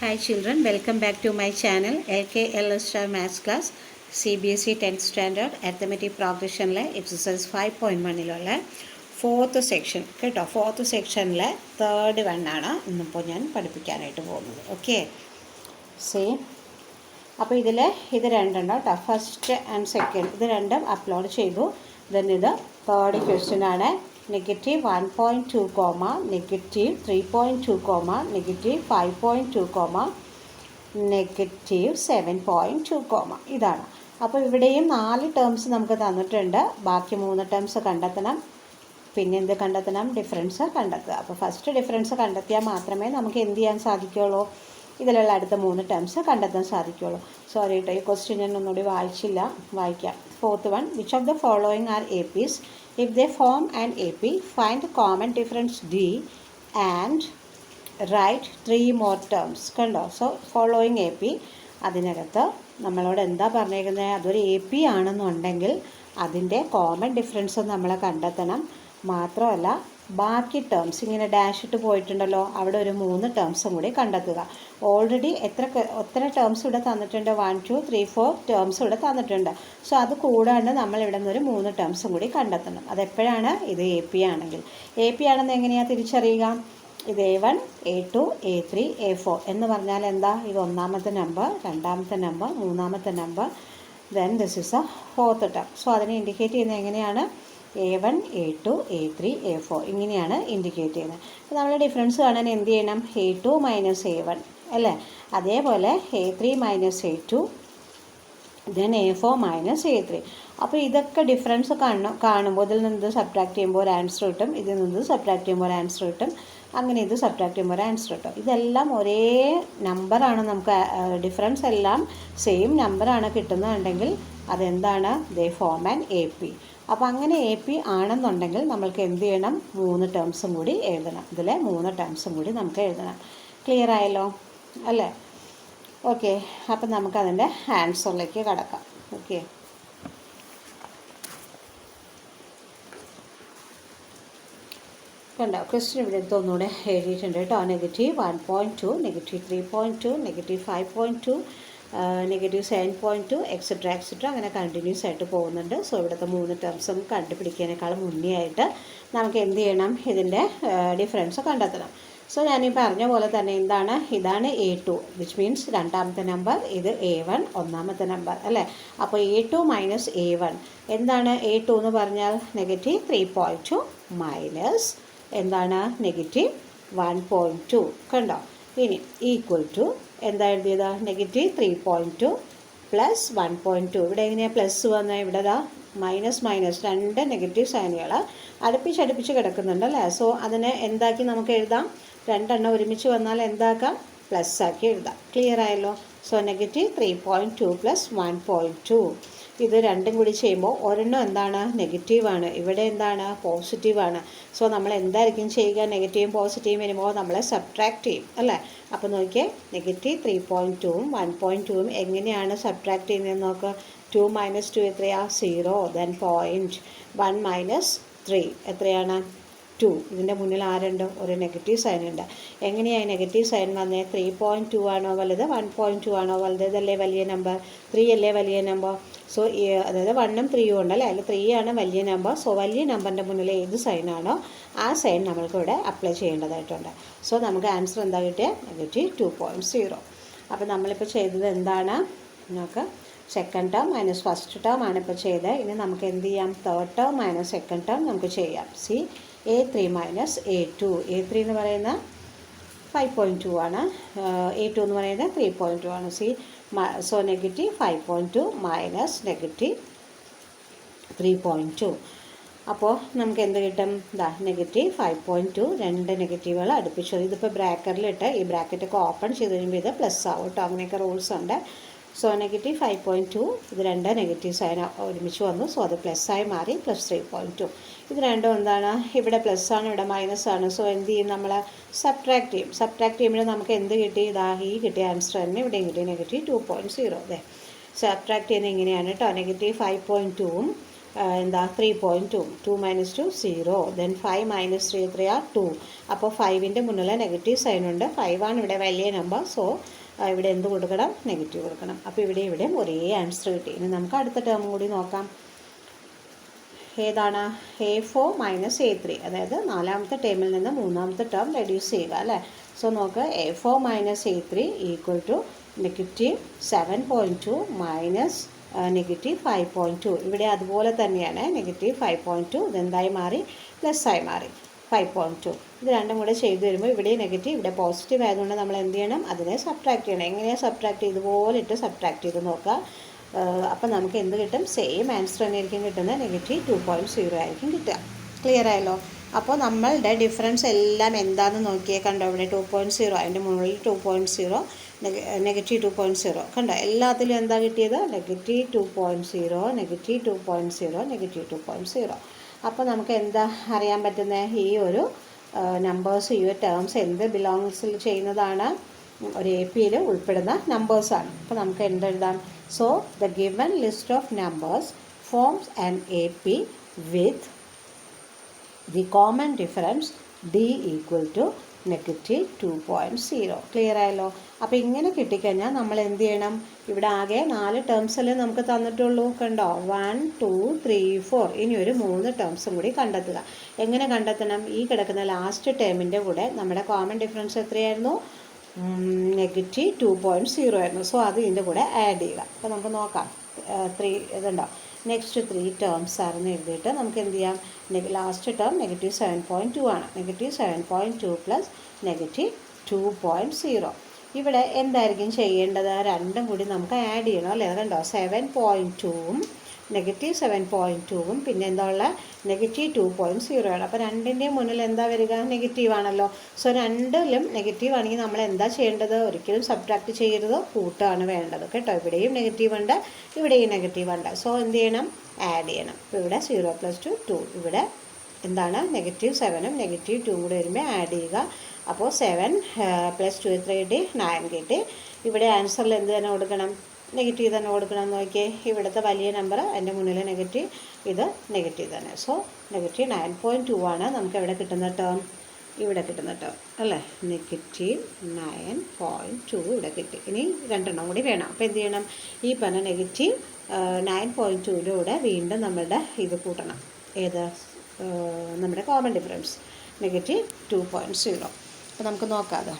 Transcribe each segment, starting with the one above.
Hi children, welcome back to my channel LKL Star Maths Class CBSE 10th Standard Arithmetic Progression Exercise 5.1 fourth section കേട്ടോ. Fourth സെക്ഷനിലെ third വണ്ണാണ് ഇന്നിപ്പോൾ ഞാൻ പഠിപ്പിക്കാനായിട്ട് പോകുന്നത്. Okay, same. അപ്പോൾ ഇത് രണ്ടെണ്ണം കേട്ടോ, ഫസ്റ്റ് ആൻഡ് സെക്കൻഡ് ഇത് രണ്ടും അപ്ലോഡ് ചെയ്തു. ദെൻ ഇത് തേർഡ് ക്വസ്റ്റ്യൻ ആണ്. -1.2, -3.2, -5.2, -7.2 ഇതാണ്. അപ്പോൾ ഇവിടെയും 4 ടേംസ് നമുക്ക് തന്നിട്ടുണ്ട്. ബാക്കി 3 ടേംസ് കണ്ടെത്തണം. പിന്നെ എന്ത് കണ്ടെത്തണം? ഡിഫറൻസ് കണ്ടെത്തുക. അപ്പോൾ ഫസ്റ്റ് ഡിഫറൻസ് കണ്ടെത്തിയാൽ മാത്രമേ നമുക്ക് എന്ത് ചെയ്യാൻ സാധിക്കുകയുള്ളൂ? ഇതിലുള്ള അടുത്ത 3 ടേംസ് കണ്ടെത്താൻ സാധിക്കുകയുള്ളൂ. സോറി കേട്ടോ, ഈ ക്വസ്റ്റ്യൻ ഞാൻ ഒന്നുകൂടി വായിക്കാം. Fourth one, which of the following are APs? If they form an AP, find common difference D and write 3 more terms. കണ്ടോ? സോ ഫോളോയിങ് AP, അതിനകത്ത് നമ്മളോട് എന്താ പറഞ്ഞേക്കുന്നത്? അതൊരു AP ആണെന്നുണ്ടെങ്കിൽ അതിൻ്റെ കോമൺ ഡിഫറൻസ് നമ്മൾ കണ്ടെത്തണം. മാത്രമല്ല ബാക്കി ടേംസ് ഇങ്ങനെ ഡാഷ് ഇട്ട് പോയിട്ടുണ്ടല്ലോ, അവിടെ ഒരു 3 ടേംസും കൂടി കണ്ടെത്തുക. ഓൾറെഡി എത്ര ടേംസ് ഇവിടെ തന്നിട്ടുണ്ട്? 1, 2, 3, 4 ടേംസ് ഇവിടെ തന്നിട്ടുണ്ട്. സോ അത് കൂടാണ്ട് നമ്മൾ ഇവിടെ നിന്ന് ഒരു 3 ടേംസും കൂടി കണ്ടെത്തണം. അതെപ്പോഴാണ്? ഇത് AP ആണെങ്കിൽ. AP ആണെന്ന് എങ്ങനെയാണ് തിരിച്ചറിയുക? ഇത് A1, A2, A3, A4 എന്ന് പറഞ്ഞാൽ എന്താ? ഇത് ഒന്നാമത്തെ നമ്പർ, രണ്ടാമത്തെ നമ്പർ, മൂന്നാമത്തെ number, then this is A fourth term. So അതിനെ ഇൻഡിക്കേറ്റ് ചെയ്യുന്നത് എങ്ങനെയാണ്? A1, A2, A3, A4 ഇങ്ങനെയാണ് ഇൻഡിക്കേറ്റ് ചെയ്യുന്നത്. അപ്പോൾ നമ്മൾ ഡിഫറൻസ് കാണാൻ എന്ത് ചെയ്യണം? A2 മൈനസ് A1 അല്ലേ? അതേപോലെ A3 minus A2, then A4 minus A3. അപ്പോൾ ഇതൊക്കെ ഡിഫറൻസ് കാണുമ്പോൾ ഇതിൽ നിന്ന് സബ്ട്രാക്ട് ചെയ്യുമ്പോൾ ഒരു ആൻസർ കിട്ടും, ഇതിൽ നിന്ന് സബ്ട്രാക്ട് ചെയ്യുമ്പോൾ ഒരു ആൻസർ കിട്ടും, അങ്ങനെ ഇത് സബ്ട്രാക്ട് ചെയ്യുമ്പോൾ ഒരു ആൻസർ കിട്ടും. ഇതെല്ലാം ഒരേ നമ്പറാണ്. നമുക്ക് ഡിഫറൻസ് എല്ലാം സെയിം നമ്പറാണ് കിട്ടുന്നതുണ്ടെങ്കിൽ അതെന്താണ്? ദേ ഫോം ആൻ AP. അപ്പോൾ അങ്ങനെ AP ആണെന്നുണ്ടെങ്കിൽ നമ്മൾക്ക് എന്ത് ചെയ്യണം? 3 ടേംസും കൂടി എഴുതണം. ഇതിലെ 3 ടേംസും കൂടി നമുക്ക് എഴുതണം. ക്ലിയർ ആയല്ലോ അല്ലേ? ഓക്കെ, അപ്പം നമുക്കതിൻ്റെ ആൻസറിലേക്ക് കടക്കാം. ഓക്കെ, കണ്ടോ? ക്വസ്റ്റ്യൻ ഇവിടെ ഒന്നുകൂടെ എഴുതിയിട്ടുണ്ട് കേട്ടോ. -1.2, -3.2, -5.2, -7.2 എക്സെട്ര അങ്ങനെ കണ്ടിന്യൂസ് ആയിട്ട് പോകുന്നുണ്ട്. സോ ഇവിടുത്തെ 3 ടേംസും കണ്ടുപിടിക്കാനേക്കാളും മുന്നേ ആയിട്ട് നമുക്ക് എന്ത് ചെയ്യണം? ഇതിൻ്റെ ഡിഫറൻസ് കണ്ടെത്തണം. സോ ഞാനീ പറഞ്ഞ പോലെ തന്നെ എന്താണ്? ഇതാണ് A2, വിച്ച് മീൻസ് രണ്ടാമത്തെ നമ്പർ. ഇത് A1 ഒന്നാമത്തെ നമ്പർ അല്ലേ? അപ്പോൾ A2 മൈനസ് A1 എന്താണ്? A2 എന്ന് പറഞ്ഞാൽ -3.2 മൈനസ് എന്താണ്? -1.2 കണ്ടോ? ഇനി ഈക്വൽ ടു എന്താ എഴുതിയത്? -3.2 പ്ലസ് 1.2. ഇവിടെ എങ്ങനെയാണ് പ്ലസ് വന്നത്? ഇവിടെ മൈനസ് 2 നെഗറ്റീവ് സൈനുകൾ അടുപ്പിച്ച് കിടക്കുന്നുണ്ട് അല്ലേ? സോ അതിനെ എന്താക്കി നമുക്ക് എഴുതാം? 2 എണ്ണം ഒരുമിച്ച് വന്നാൽ എന്താക്കാം? പ്ലസ് ആക്കി എഴുതാം. ക്ലിയർ ആയല്ലോ? സോ -3.2 പ്ലസ് 1.2 ഇത് രണ്ടും കൂടി ചെയ്യുമ്പോൾ ഒരെണ്ണം എന്താണ്? നെഗറ്റീവാണ്, ഇവിടെ എന്താണ്? പോസിറ്റീവാണ്. സോ നമ്മൾ എന്തായിരിക്കും ചെയ്യുക? നെഗറ്റീവും പോസിറ്റീവും വരുമ്പോൾ നമ്മളെ സബ്ട്രാക്ട് ചെയ്യും അല്ലേ? അപ്പോൾ നോക്കിയേ, -3.2ഉം 1.2ഉം എങ്ങനെയാണ് സബ്ട്രാക്ട് ചെയ്യുന്നതെന്ന് നോക്കുക. 2 മൈനസ് 2 എത്രയാണ്? 0. ദെൻ 0.1 മൈനസ് 3 എത്രയാണ്? 2. ഇതിൻ്റെ മുന്നിൽ ആരുണ്ട്? ഒരു നെഗറ്റീവ് സൈൻ ഉണ്ട്. എങ്ങനെയാണ് നെഗറ്റീവ് സൈൻ വന്നേ? 3.2 ആണോ വലുത്? 1.2 ആണോ വലുത്? ഇതല്ലേ വലിയ നമ്പർ? 3 അല്ലേ വലിയ നമ്പർ? സോ അതായത് 1ഉം 3ഉം ഉണ്ടല്ലേ? അതിൽ 3 ആണ് വലിയ നമ്പർ. സോ വലിയ നമ്പറിൻ്റെ മുന്നിൽ ഏത് സൈനാണോ ആ സൈൻ നമ്മൾക്ക് ഇവിടെ അപ്ലൈ ചെയ്യേണ്ടതായിട്ടുണ്ട്. സോ നമുക്ക് ആൻസർ എന്താ കിട്ടിയത്? -2.0. അപ്പോൾ നമ്മളിപ്പോൾ ചെയ്തത് എന്താണ്? നമുക്ക് second term minus first term ആണ് ഇപ്പോൾ ചെയ്തത്. ഇനി നമുക്ക് എന്ത് ചെയ്യാം? Third term minus second term നമുക്ക് ചെയ്യാം. C A3 minus A2. A3 എന്ന് പറയുന്ന 5.2 ആണ്, A2 എന്ന് പറയുന്നത് 3.2 ആണ്. C so -5.2 minus -3.2. അപ്പോൾ നമുക്ക് എന്ത് കിട്ടും? -5.2 2 നെഗറ്റീവുകൾ അടുപ്പിച്ചു. ഇതിപ്പോൾ ബ്രാക്കറ്റിലിട്ട് ഈ ബ്രാക്കറ്റൊക്കെ ഓപ്പൺ ചെയ്ത് കഴിയുമ്പോൾ ഇത് പ്ലസ് ആവും കേട്ടോ. അങ്ങനെയൊക്കെ റൂൾസ് ഉണ്ട്. സോ -5.2 ഇത് 2 നെഗറ്റീവ് സൈൻ ഒരുമിച്ച് വന്നു. സോ അത് പ്ലസ്സായി മാറി. +3.2 ഇത് രണ്ടും എന്താണ്? ഇവിടെ പ്ലസ് ആണ്, ഇവിടെ മൈനസ് ആണ്. സോ എന്ത് ചെയ്യും? നമ്മൾ സബ്ട്രാക്ട് ചെയ്യും. സബ്ട്രാക്ട് ചെയ്യുമ്പോൾ നമുക്ക് എന്ത് കിട്ടി? ഈ കിട്ടിയ ആൻസർ തന്നെ ഇവിടെയും കിട്ടി, -2.0. അതെ, സബ്ട്രാക്ട് ചെയ്യുന്നത് ഇങ്ങനെയാണ് കേട്ടോ. -5.2ഉം എന്താ 3.2, 2 മൈനസ് 2 0, ദെൻ 5 മൈനസ് 3 എത്രയാ 2. അപ്പോൾ 5ൻ്റെ മുന്നിൽ നെഗറ്റീവ് സൈൻ ഉണ്ട്. 5 ആണ് ഇവിടെ വലിയ നമ്പർ. സോ ഇവിടെ എന്ത് കൊടുക്കണം? നെഗറ്റീവ് കൊടുക്കണം. അപ്പോൾ ഇവിടെ ഒരേ ആൻസർ കിട്ടി. ഇനി നമുക്ക് അടുത്ത ടേം കൂടി നോക്കാം. ഏതാണ്? A4 മൈനസ് A3, അതായത് നാലാമത്തെ ടേമിൽ നിന്ന് മൂന്നാമത്തെ ടേം റെഡ്യൂസ് ചെയ്യുക അല്ലേ. സോ നോക്ക്, A4 minus A3 equal to negative 7.2 minus negative 5.2. ഇവിടെ അതുപോലെ തന്നെയാണ്, നെഗറ്റീവ് 5.2 ഇതെന്തായി മാറി? പ്ലസ് ആയി മാറി 5.2. ഇത് രണ്ടും കൂടെ ചെയ്ത് വരുമ്പോൾ ഇവിടെ നെഗറ്റീവ് ഇവിടെ പോസിറ്റീവ് ആയതുകൊണ്ട് നമ്മൾ എന്ത് ചെയ്യണം? അതിനെ സബ്ട്രാക്ട് ചെയ്യണം. എങ്ങനെയാണ് സബ്ട്രാക്ട് ചെയ്ത്? ഇതുപോലെ ഇട്ട് സബ്ട്രാക്ട് ചെയ്ത് നോക്കുക. അപ്പോൾ നമുക്ക് എന്ത് കിട്ടും? സെയിം ആൻസർ തന്നെയായിരിക്കും കിട്ടുന്നത്. നെഗറ്റീവ് 2.0 ആയിരിക്കും കിട്ടുക. ക്ലിയർ ആയല്ലോ? അപ്പോൾ നമ്മളുടെ ഡിഫറൻസ് എല്ലാം എന്താണെന്ന് നോക്കിയേ. കണ്ടോ ഇവിടെ 2.0, അതിൻ്റെ മുകളിൽ 2.0, നെഗറ്റീവ് 2.0 കണ്ടോ. എല്ലാത്തിലും എന്താ കിട്ടിയത്? Negative 2.0, negative 2.0, negative 2.0. അപ്പോൾ നമുക്ക് എന്താ അറിയാൻ പറ്റുന്നത്? ഈ ഒരു നമ്പേഴ്സ്, ഈ ഒരു ടേംസ് എന്ത് ബിലോങ്സിൽ ചെയ്യുന്നതാണ്? ഒരു AP-യിൽ ഉൾപ്പെടുന്ന നമ്പേഴ്സാണ്. അപ്പോൾ നമുക്ക് എന്തെഴുതാം? So the given list of numbers forms an AP with the common difference D equal to negative 2.0. Clear ആയല്ലോ? അപ്പോൾ ഇങ്ങനെ കിട്ടിക്കഴിഞ്ഞാൽ നമ്മൾ എന്ത് ചെയ്യണം? ഇവിടെ ആകെ 4 ടേംസല്ലേ നമുക്ക് തന്നിട്ടുള്ളൂ. കണ്ടോ, 1 2 3 4. ഇനി ഒരു 3 ടേംസും കൂടി കണ്ടെത്തുക. എങ്ങനെ കണ്ടെത്തണം? ഈ കിടക്കുന്ന ലാസ്റ്റ് ടേമിൻ്റെ കൂടെ നമ്മുടെ കോമൺ ഡിഫറൻസ് എത്രയായിരുന്നു? നെഗറ്റീവ് 2.0 ആയിരുന്നു. സോ അത് ഇതിൻ്റെ കൂടെ ആഡ് ചെയ്യുക. അപ്പോൾ നമുക്ക് നോക്കാം. 3 ഇതുണ്ടോ, നെക്സ്റ്റ് 3 ടേംസ് ആണെന്ന് എഴുതിയിട്ട് നമുക്ക് എന്ത് ചെയ്യാം? ലാസ്റ്റ് ടേം നെഗറ്റീവ് 7.2 ആണ്. Negative 7.2 plus negative 2.0. ഇവിടെ എന്തായിരിക്കും ചെയ്യേണ്ടത്? രണ്ടും കൂടി നമുക്ക് ആഡ് ചെയ്യണം അല്ലേ. കണ്ടോ, 7.2ഉം നെഗറ്റീവ് 7.2ഉം പിന്നെ എന്താ ഉള്ള? നെഗറ്റീവ് 2.0 ആണ്. അപ്പോൾ രണ്ടിൻ്റെയും മുന്നിൽ എന്താ വരിക? നെഗറ്റീവ് ആണല്ലോ. സോ രണ്ടിലും നെഗറ്റീവ് ആണെങ്കിൽ നമ്മൾ എന്താ ചെയ്യേണ്ടത്? ഒരിക്കലും സബ്ട്രാക്ട് ചെയ്യരുത്, കൂട്ടാണ് വേണ്ടത് കേട്ടോ. ഇവിടെയും നെഗറ്റീവ് ഉണ്ട്, ഇവിടെയും നെഗറ്റീവ് ഉണ്ട്. സോ എന്ത് ചെയ്യണം? ആഡ് ചെയ്യണം. ഇപ്പോൾ ഇവിടെ 0 + 2 2. ഇവിടെ എന്താണ്? നെഗറ്റീവ് 7ഉം നെഗറ്റീവ് 2ഉം കൂടെ വരുമ്പോൾ ആഡ് ചെയ്യുക. അപ്പോൾ 7 + 2 എത്ര കിട്ടി? 9 കിട്ടി. ഇവിടെ ആൻസറിൽ എന്ത് തന്നെ കൊടുക്കണം? നെഗറ്റീവ് തന്നെ കൊടുക്കണം. നോക്കിയേ, ഇവിടുത്തെ വലിയ നമ്പർ, അതിൻ്റെ മുന്നിൽ നെഗറ്റീവ്, ഇത് നെഗറ്റീവ് തന്നെ. സോ നെഗറ്റീവ് 9.2 ആണ് നമുക്ക് എവിടെ കിട്ടുന്ന ടേം? ഇവിടെ കിട്ടുന്ന ടേം അല്ലേ. നെഗറ്റീവ് 9.2 ഇവിടെ കിട്ടി. ഇനി രണ്ടെണ്ണം കൂടി വേണം. അപ്പോൾ എന്ത് ചെയ്യണം? ഈ പറഞ്ഞ നെഗറ്റീവ് 9.2യിലൂടെ വീണ്ടും നമ്മളുടെ ഇത് കൂട്ടണം. ഏത്? നമ്മുടെ കോമൺ ഡിഫറൻസ് നെഗറ്റീവ് 2.0. അപ്പോൾ നമുക്ക് നോക്കാം.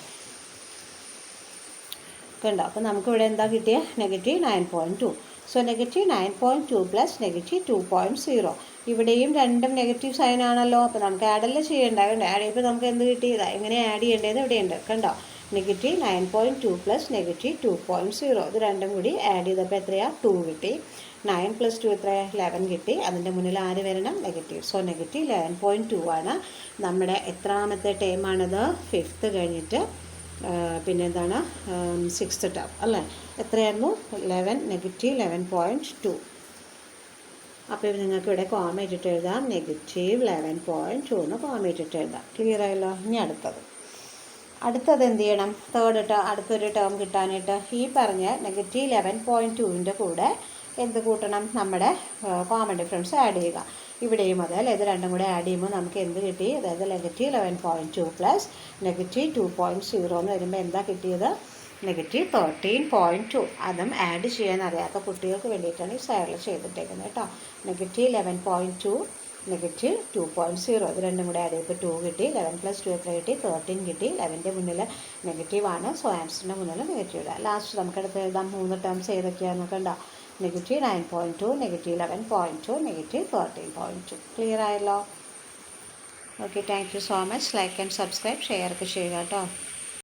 കണ്ടോ, അപ്പോൾ നമുക്കിവിടെ എന്താ കിട്ടിയ? Negative 9.2. So negative 9.2 plus negative 2.0. ഇവിടെയും രണ്ടും നെഗറ്റീവ് സൈൻ ആണല്ലോ. അപ്പോൾ നമുക്ക് ആഡല്ലേ ചെയ്യേണ്ടത്? ആഡ് ചെയ്യുമ്പോൾ നമുക്ക് എന്ത് കിട്ടി? എങ്ങനെ ആഡ് ചെയ്യേണ്ടത് ഇവിടെയുണ്ട്. കണ്ടോ, നെഗറ്റീവ് 9.2 പ്ലസ് നെഗറ്റീവ് 2.0. ഇത് രണ്ടും കൂടി ആഡ് ചെയ്തപ്പോൾ എത്രയാണ്? 2 കിട്ടി. 9 + 2 എത്ര? 11 കിട്ടി. അതിൻ്റെ മുന്നിൽ ആര് വരണം? നെഗറ്റീവ്. സോ നെഗറ്റീവ് 11.2 ആണ് നമ്മുടെ എത്രാമത്തെ ടേമാണിത്? 5th കഴിഞ്ഞിട്ട് പിന്നെന്താണ്? 6th ടേം അല്ലേ. എത്രയായിരുന്നു? 11, നെഗറ്റീവ് 11.2. അപ്പോൾ നിങ്ങൾക്ക് ഇവിടെ കോമ ഇട്ടിട്ട് എഴുതാം. നെഗറ്റീവ് 11.2 എന്ന് കോമ ഇട്ടിട്ട് എഴുതാം. ക്ലിയർ ആയല്ലോ? ഇനി അടുത്തത് എന്ത് ചെയ്യണം? അടുത്തൊരു ടേം കിട്ടാനായിട്ട് ഈ പറഞ്ഞ നെഗറ്റീവ് 11.2ൻ്റെ കൂടെ എന്ത് കൂട്ടണം? നമ്മുടെ കോമൺ ഡിഫറൻസ് ആഡ് ചെയ്യുക. ഇവിടെയും അതെ അല്ലേ. ഇത് രണ്ടും കൂടെ ആഡ് ചെയ്യുമ്പോൾ നമുക്ക് എന്ത് കിട്ടി? അതായത് നെഗറ്റീവ് 11.2 പ്ലസ് നെഗറ്റീവ് 2.0 എന്ന് വരുമ്പോൾ എന്താ കിട്ടിയത്? നെഗറ്റീവ് 13.2. അതും ആഡ് ചെയ്യാൻ അറിയാത്ത കുട്ടികൾക്ക് വേണ്ടിയിട്ടാണ് ഈ സൈഡിൽ ചെയ്തിട്ടേക്കുന്നത് കേട്ടോ. നെഗറ്റീവ് 11.2 നെഗറ്റീവ് 2.0 ഇത് രണ്ടും കൂടെ ആഡ് ചെയ്തപ്പോൾ 2 കിട്ടി. 11 + 2 എത്ര കിട്ടി? 13 കിട്ടി. 11ൻ്റെ മുന്നിൽ നെഗറ്റീവാണ്. സോ ആൻസറിൻ്റെ മുന്നിൽ നെഗറ്റീവ് ഇടാം. ലാസ്റ്റ് നമുക്കടുത്ത് എഴുതാം. 3 ടേംസ് ഏതൊക്കെയാണെന്ന് കണ്ടോ. Negative 9.2, negative 11.2, negative 13.2. ക്ലിയർ ആയല്ലോ? Okay, thank you so much. Like and subscribe, share ഒക്കെ ചെയ്യുക കേട്ടോ.